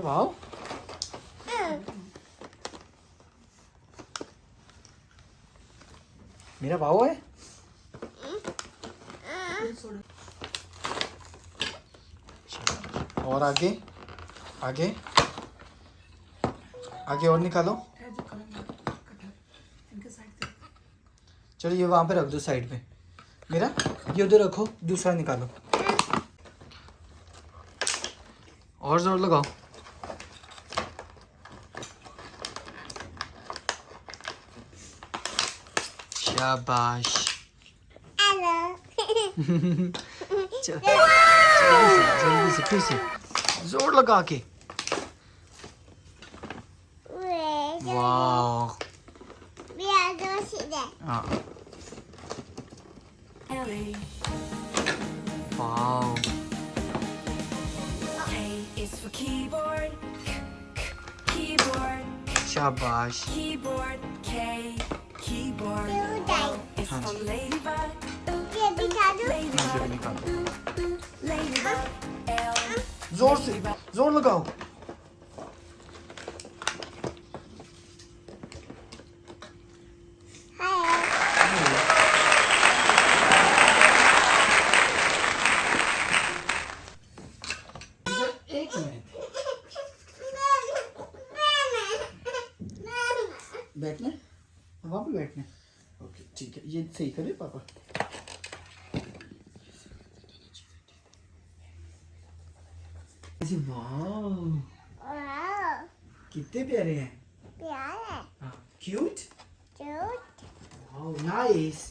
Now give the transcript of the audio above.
भाव मेरा भाव है और आगे आगे आगे और निकालो चलो ये वहां पे रख दो साइड पे मेरा ये उधर रखो दूसरा निकालो और जोर लगाओ शाबाश जल्दी से फिर से जोर लगा के वाह हाँ वाह शाबाश जोर से जोर लगाओ एक मिनट बैठना वहाँ पे बैठना ओके ठीक है ये सही करे पापा वाह कितने प्यारे हैं क्यूट वाह नाइस